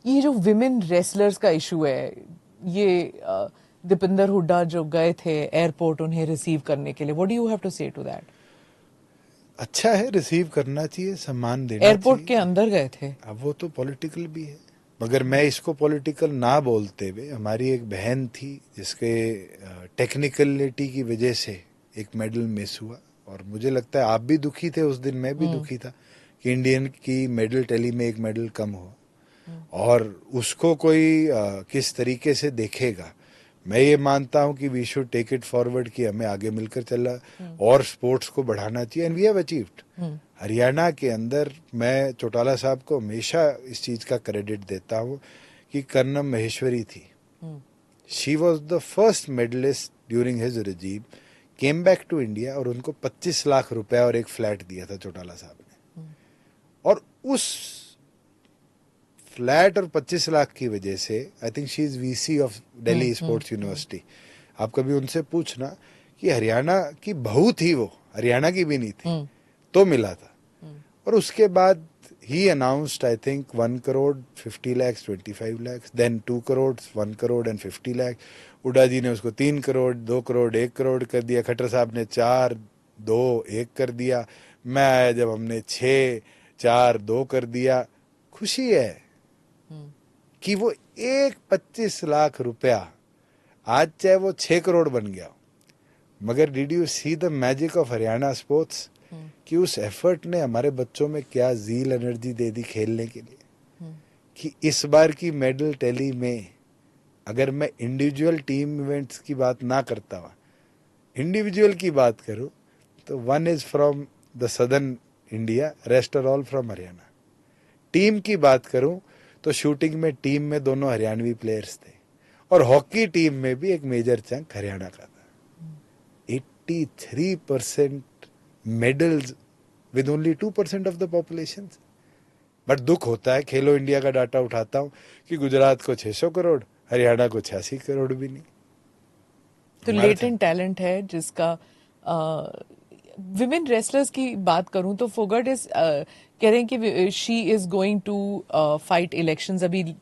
ये जो women wrestlers का इशू है, ये दीपिंदर हुड्डा जो गए थे एयरपोर्ट उन्हें रिसीव करने के लिए, what do you have to say to that? अच्छा है, रिसीव करना चाहिए, सम्मान देना एयरपोर्ट के चाहिए। अंदर गए थे। अब वो तो पॉलिटिकल भी है, मगर मैं इसको पॉलिटिकल ना बोलते हुए, हमारी एक बहन थी जिसके टेक्निकलिटी की वजह से एक मेडल मिस हुआ, और मुझे लगता है आप भी दुखी थे उस दिन, मैं भी दुखी था कि इंडियन की मेडल टैली में एक मेडल कम हुआ, और उसको कोई किस तरीके से देखेगा। मैं ये मानता हूं कि we should take it forward कि हमें आगे मिलकर चलना और स्पोर्ट्स को बढ़ाना चाहिए, and we have achieved. Haryana के अंदर मैं चौटाला साहब को हमेशा इस चीज़ का क्रेडिट देता हूँ कि कर्नम महेश्वरी थी, she was the first medalist during his regime, came back to India, और उनको 25 लाख रुपया और एक फ्लैट दिया था चौटाला साहब ने। और उस फ्लैट और 25 लाख की वजह से I think she is VC of Delhi sports university. आप कभी उनसे पूछना कि हरियाणा की बहू थी वो, हरियाणा की भी नहीं थी, तो मिला था। और उसके बाद ही announced I think 1 crore 50 lakhs 25 lakhs, then 2 crore 1 crore and 50 lakh. उडा जी ने उसको 3 करोड़ 2 करोड़ 1 करोड़ कर दिया, खट्टर साहब ने 4 2 1 कर दिया, मैं आया जब हमने 6 4 2 कर दिया। खुशी है कि वो एक 25 लाख रुपया आज चाहे वो 6 करोड़ बन गया, मगर did you see the magic of Haryana sports, कि उस एफर्ट ने हमारे बच्चों में क्या जील एनर्जी दे दी खेलने के लिए, कि इस बार की मेडल टैली में अगर मैं इंडिविजुअल टीम इवेंट्स की बात ना करता हुआ इंडिविजुअल की बात करूं, तो 1 is from the southern India, rest are all from Haryana. Team की बात करूं तो शूटिंग में टीम में दोनों हरियाणवी प्लेयर्स थे, और हॉकी टीम में भी एक मेजर चंक हरियाणा का था। 83% medals with only 2% of the population. But दुख होता है, खेलो इंडिया का डाटा उठाता हूं कि गुजरात को 600 करोड़, हरियाणा को 86 करोड़ भी नहीं। तो लेटेंट टैलेंट है जिसका विमेन रेसलर्स की बात करूं तो फोगट इज कह रहे हैं कि she is going to fight elections. अभी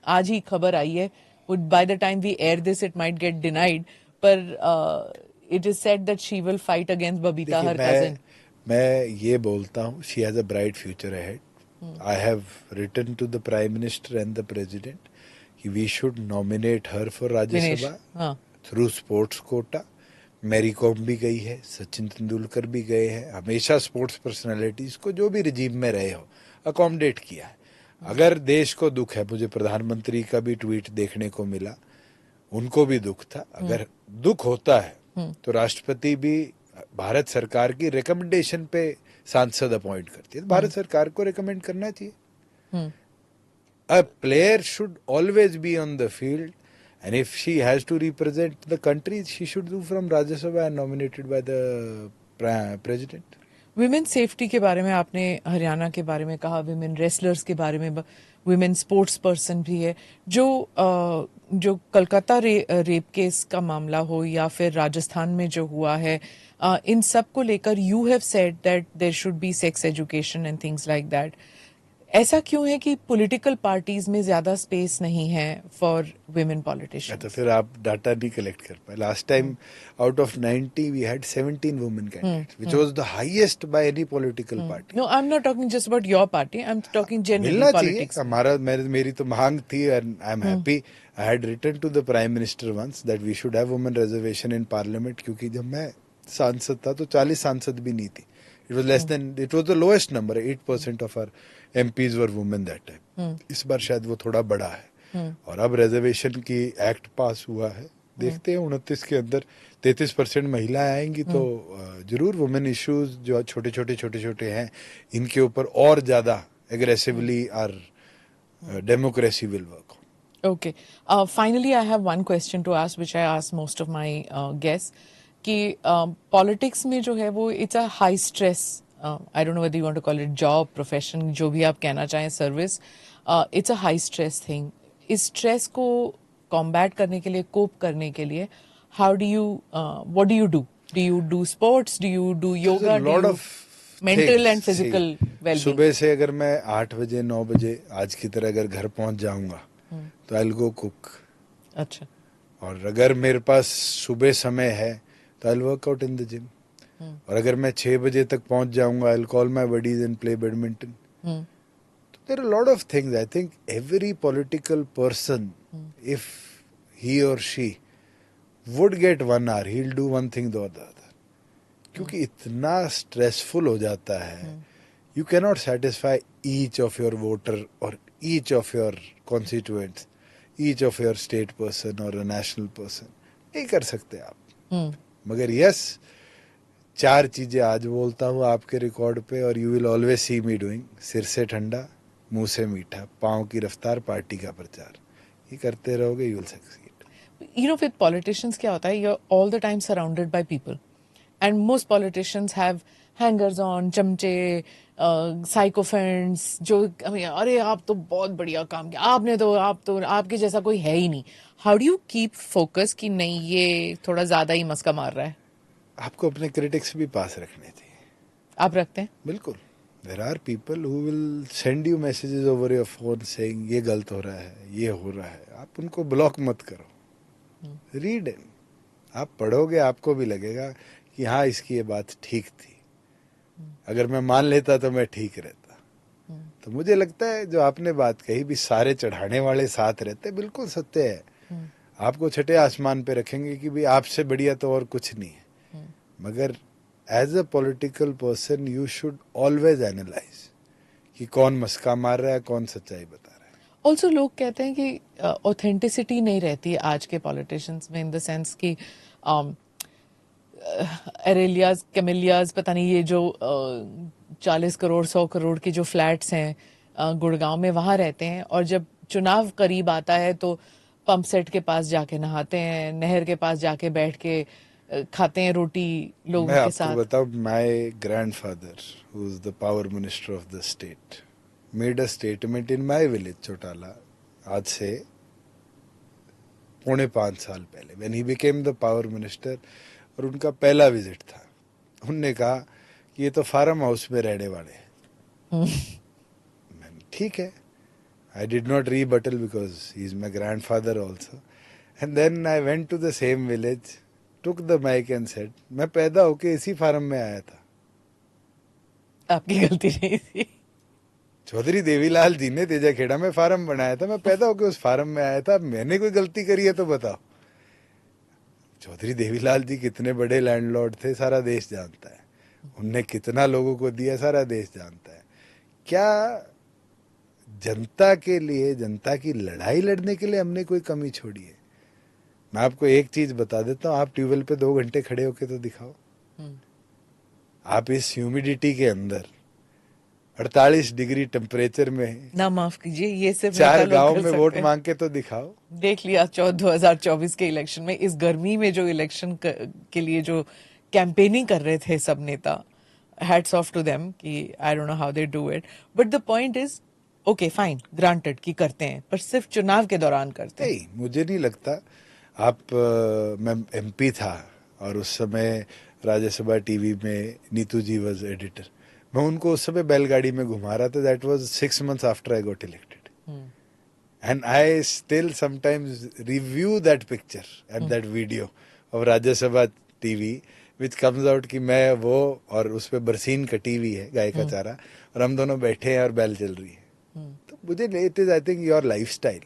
आज ही खबर आई है, by the time we air this it might get denied, पर it is said that she will fight against Babita, her cousin. मैं ये बोलता हूँ, she has a bright future ahead. I have written to the prime minister and the president कि we should nominate her for Rajya Sabha through sports quota. Mary com भी गई है, सचिन तेंदुलकर भी गए हैं, हमेशा स्पोर्ट्स पर्सनालिटीज को जो भी रिजीम में रहे हो अकोमोडेट किया है। अगर देश को दुख है, मुझे प्रधानमंत्री का भी ट्वीट देखने को मिला, उनको भी दुख था। अगर दुख होता है तो राष्ट्रपति भी भारत सरकार की रिकमेंडेशन पे सांसद अपॉइंट करती है, भारत सरकार को रिकमेंड करना चाहिए। A player should always be on the field, and if she has to represent the country, she should do from Rajya Sabha and nominated by the president. Women safety के बारे में आपने हरियाणा के बारे में कहा, विमेन रेसलर्स के बारे में, विमेन स्पोर्ट्स पर्सन भी है। जो कलकत्ता रेप केस का मामला हो या फिर राजस्थान में जो हुआ है, इन सब को लेकर you have said that there should be sex education and things like that. ऐसा क्यों है कि पॉलिटिकल पार्टीज में ज्यादा स्पेस नहीं है फॉर विमेन पॉलिटिशियंस? तो फिर आप डाटा नहीं कलेक्ट कर पाए। Last time out of 90 we had 17 women candidates, which was the highest by any political party. No, I am not talking just about your party, I am talking generally मिलना politics. चाहिए, हमारा मेरी तो मांग थी, and I am happy. I had written to the prime minister once that we should have women reservation in parliament, क्योंकि जब मैं सांसद था तो 40 सांसद भी नहीं थी। It was less than, it was the lowest number, 8% of our MPs were women that time. इस बार शायद वो थोड़ा बड़ा है, और अब रिजर्वेशन की एक्ट पास हुआ है। देखते हैं 29 के अंदर 33% महिलाएं आएंगी तो जरूर वुमेन इश्यूज जो छोटे छोटे हैं, इनके ऊपर और ज्यादा aggressively our democracy will work. Okay. Finally, I have one question to ask, which I ask most of my guests, कि politics में जो है वो it's a high stress. I don't know whether you want to call it job, profession, जो भी आप कहना चाहें, service. It's a high stress thing. इस stress को combat करने के लिए, cope करने के लिए, how do you, what do you do? Do you do sports? Do you do yoga? There's a lot of mental and physical wellbeing. सुबह से अगर मैं 8 बजे 9 बजे आज की तरह अगर घर पहुंच जाऊंगा तो आई विल गो कुक। अच्छा। और अगर मेरे पास सुबह समय है तो I will work out in the gym. और अगर मैं 6 बजे तक पहुंच जाऊंगा I will call my buddies and play badminton. There are a lot of things. I think every political person, if he or she would get 1 hour, he'll do one thing or the other. क्योंकि इतना stressful हो जाता है, you cannot satisfy each of your voter or each of your constituents, each of your state person or a national person. नहीं कर सकते आप। मगर यस, 4 चीजें आज बोलता हूँ आपके रिकॉर्ड पे और you will always see me doing। सिर से ठंडा, मुंह से मीठा, पाँव की रफ्तार, पार्टी का प्रचार। ये करते रहोगे, you will succeed. You know, with politicians क्या होता है, you're all the time surrounded by people and most politicians have hangers on, चमचे, साइकोफेंट्स जो अरे आप तो बहुत बढ़िया काम किया, आप तो आपके जैसा कोई है ही नहीं। How do you keep focus कि नहीं ये थोड़ा ज्यादा ही मस्का मार रहा है? आपको अपने क्रिटिक्स भी पास रखने चाहिए। आप रखते हैं? बिल्कुल। There are people who will send you messages over your phone saying ये गलत हो रहा है, ये हो रहा है। आप उनको ब्लॉक मत करो। रीड इन, आप पढ़ोगे आपको भी लगेगा कि हाँ इसकी ये बात ठीक थी। अगर मैं मान लेता तो मैं ठीक रहता। तो मुझे लगता है जो आपने बात कही भी सारे चढ़ाने वाले साथ रहते, बिल्कुल सत्य है। आपको छठे आसमान पे रखेंगे कि भी आपसे बढ़िया तो और कुछ नहीं है। मगर as a political person you should always analyse कि कौन मस्का मार रहा है, कौन सच्चाई बता रहा है। ऑल्सो लोग कहते हैं कि ऑथेंटिसिटी नहीं रहती आज के पॉलिटिशियंस में, इन द सेंस कि एरेलियाज कैमेलियाज पता नहीं ये जो 40 करोड़ 100 करोड़ के जो फ्लैट्स हैं गुड़गांव में, वहाँ रहते हैं और जब चुनाव करीब आता है तो पंप सेट के पास जाके नहाते हैं, नहर के पास जाके बैठ के खाते हैं रोटी लोगों के साथ। मैं आपको बताऊं, my grandfather who is the power minister of the state made a statement in my village Chautala आज से 4.5 साल पहले, when he became the power minister और उनका पहला विजिट था। उनने कहा कि ये तो फार्म हाउस में रहने वाले हैं। ठीक है, I did not rebuttal because he is my grandfather also. And then I went to the same village, took the mic and said, मैं पैदा होके इसी फार्म में आया था। आपकी गलती नहीं थी। चौधरी देवीलाल जी ने तेजाखेड़ा में फार्म बनाया था, मैं पैदा होके उस फार्म में आया था। मैंने कोई गलती करी है तो बताओ। चौधरी देवीलाल जी कितने बड़े लैंडलॉर्ड थे सारा देश जानता है। उनने कितना लोगों को दिया सारा देश जानता है। क्या जनता के लिए, जनता की लड़ाई लड़ने के लिए हमने कोई कमी छोड़ी है? मैं आपको एक चीज बता देता हूँ, आप ट्यूबवेल पे 2 घंटे खड़े होके तो दिखाओ। आप इस ह्यूमिडिटी के अंदर 48 डिग्री टेम्परेचर में, ना माफ कीजिए, ये सिर्फ 4 गांव में वोट मांग के तो दिखाओ। देख लिया 2024 के इलेक्शन में, इस गर्मी में जो इलेक्शन के लिए जो कैंपेनिंग कर रहे थे सब नेता, हैट्स ऑफ टू देम कि I don't know how they do it, but the point is okay fine, granted कि करते हैं, पर सिर्फ चुनाव के दौरान करते हैं। नहीं, मुझे नहीं लगता। मैं एमपी था और उस समय राज्यसभा टीवी में नीतू जी वाज एडिटर। मैं उनको उस समय बैलगाड़ी में घुमा रहा था। That was 6 months after I got elected and I still sometimes review that picture and that video of Rajya Sabha TV which comes out कि मैं वो, और उस पर बरसीन कटी हुई है गाय का चारा और हम दोनों बैठे हैं और बैल चल रही है। तो मुझे it is I think your life style.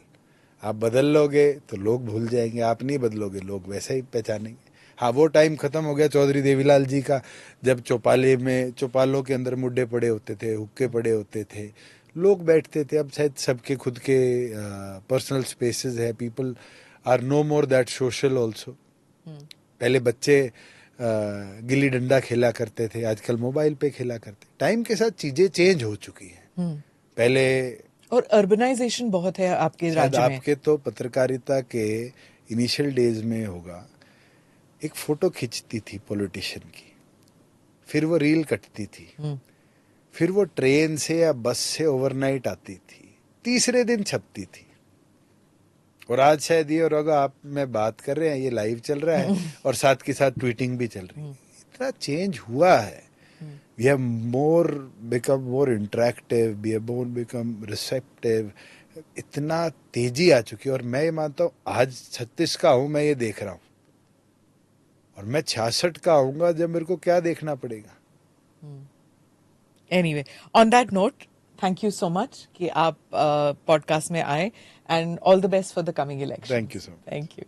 आप बदल लोगे तो लोग भूल जाएंगे, आप नहीं बदलोगे लोग वैसे ही पहचानेंगे। हाँ, वो टाइम खत्म हो गया चौधरी देवीलाल जी का, जब चौपालों के अंदर मुड्डे पड़े होते थे, हुक्के पड़े होते थे, लोग बैठते थे। अब शायद सबके खुद के पर्सनल स्पेसेस है, people are no more that social also. पहले बच्चे गिल्ली डंडा खेला करते थे, आजकल मोबाइल पे खेला करते। टाइम के साथ चीजें चेंज हो चुकी हैं। पहले, और अर्बनाइजेशन बहुत है आपके राज्य में। आपके तो पत्रकारिता के इनिशियल डेज में होगा, एक फोटो खींचती थी पॉलिटिशियन की, फिर वो रील कटती थी, फिर वो ट्रेन से या बस से ओवरनाइट आती थी, तीसरे दिन छपती थी। और आज शायद ये होगा, आप में बात कर रहे हैं, ये लाइव चल रहा है और साथ के साथ ट्वीटिंग भी चल रही है। इतना चेंज हुआ है we have more become more interactive, we have more become receptive. इतना तेजी आ चुकी है. और मैं ये मानता हूँ आज 36 का हूँ, मैं ये देख रहा हूँ, और मैं 66 का आऊंगा जब मेरे को क्या देखना पड़ेगा. Anyway, on that note, thank you so much कि आप पॉडकास्ट में आए, and all the best for the coming election. Thank you so much. Thank you.